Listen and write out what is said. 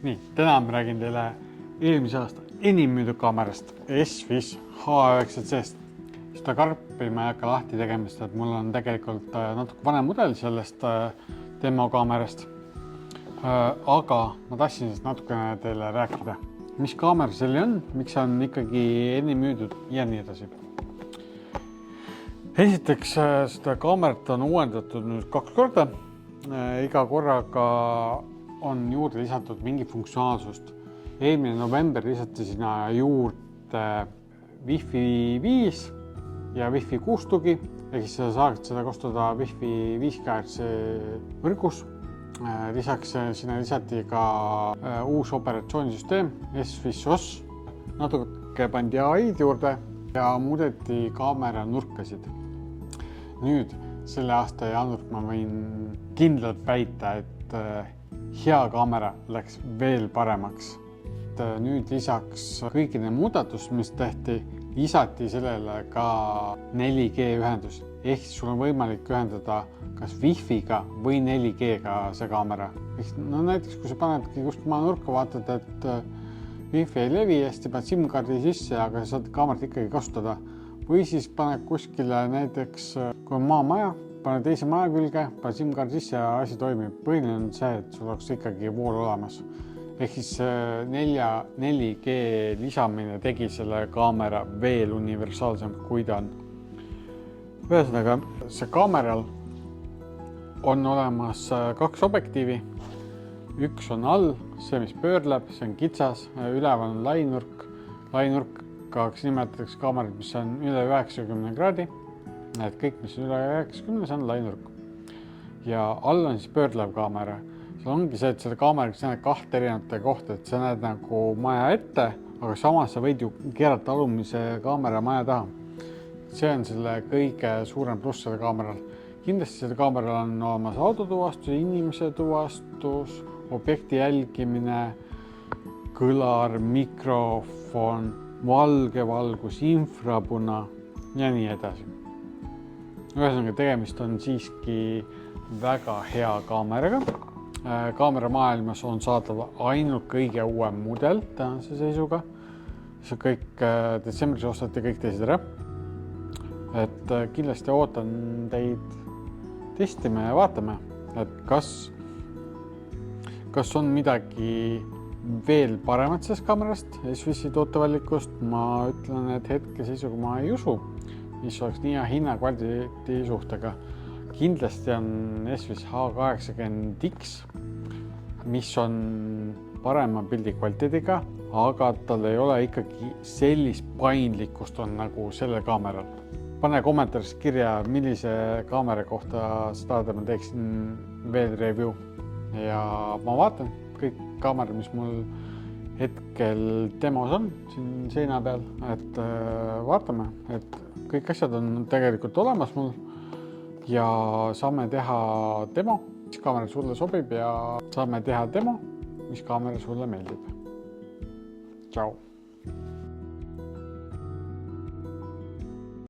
Nii, täna ma räägin teile eelmise aasta enim müüdud kaamerast S5 H9C-st. Seda karpi ma ei hakka lahti tegemist, et mul on tegelikult natuke vanem mudel sellest demokaamerast. Aga ma tahtsin natukene teile rääkida, mis kaamera selline on, miks see on ikkagi enim müüdud ja nii edasi. Esiteks, seda kaamerat on uuendatud nüüd 2 korda. Iga korraga on juurde lisatud mingi funktsionaalsust. Eelmine november lisati sinna juurde Wi-Fi 5 ja Wi-Fi 6 tugi, ehk siis saad seda kasutada Wi-Fi 5 GHz võrgus. Lisaks sinna lisati ka uus operatsioonisüsteem S5 OS. Natuke pandi AI-d juurde ja muudeti kaamera nurkasid. Nüüd selle aasta jaanuaril ma võin kindlalt väita, et hea kaamera läks veel paremaks. Nüüd lisaks kõikide muudatus, mis tehti, lisati sellele ka 4G ühendus. Ehk siis sul on võimalik ühendada kas Wi-Fi-ga või 4G-ga see kaamera. Näiteks, kui sa panedki kuskil maa nurka, vaatad, et Wi-Fi ei levi hästi, paned SIM-kaardi sisse, aga sa saad kaamerat ikkagi kasutada. Või siis paned kuskile näiteks, kui on maamaja, pane teise maja külge, pane SIM-kaardi sisse ja asi toimib. Põhiline on see, et sul oleks ikkagi vool olemas. Ehk siis 4G lisamine tegi selle kaamera veel universaalsem, kui ta on. Ühesõnaga, see kaameral on olemas 2 objektiivi. Üks on all, see mis pöörleb, see on kitsas, üleval on lainurk. Lainurkaks nimetatakse kaamerat, mis on üle 90 kraadi. Et kõik, mis on üle 90, see on lainurk. Ja all on siis pöörlev kaamera. See ongi see, et selle kaameraga sa näed 2 erinevate kohta, et sa näed nagu maja ette, aga samas sa võid ju keerata alumise kaamera maja taha. See on selle kõige suurem pluss selle kaameral. Kindlasti selle kaameral on olemas autotuvastus, inimese tuvastus, objekti jälgimine, kõlar, mikrofon, valge valgus, infrapuna ja nii edasi. Ühesõnaga, tegemist on siiski väga hea kaameraga. Kaamera maailmas on saadav ainult kõige uuem mudel tänase seisuga. See kõik detsembris ostati kõik teised ära. Et kindlasti ootan teid testima ja vaatame, et kas on midagi veel paremat sellest kaamerast, S5 tootevalikust. Ma ütlen, et hetke seisuga ma ei usu, mis oleks nii hea hinna kvaliteedi suhtega. Kindlasti on S5 H80X, mis on parema pildi kvaliteediga, aga tal ei ole ikkagi sellist paindlikkust on nagu sellel kaameral. Pane kommentaaris kirja, millise kaamera kohta seda ma teeksin veel review. Ja ma vaatan kõik kaamerad, mis mul hetkel demos on siin seina peal, et vaatame, et kõik asjad on tegelikult olemas mul ja saame teha demo, mis kaamera sulle sobib ja saame teha demo, mis kaamera sulle meeldib. Tšau!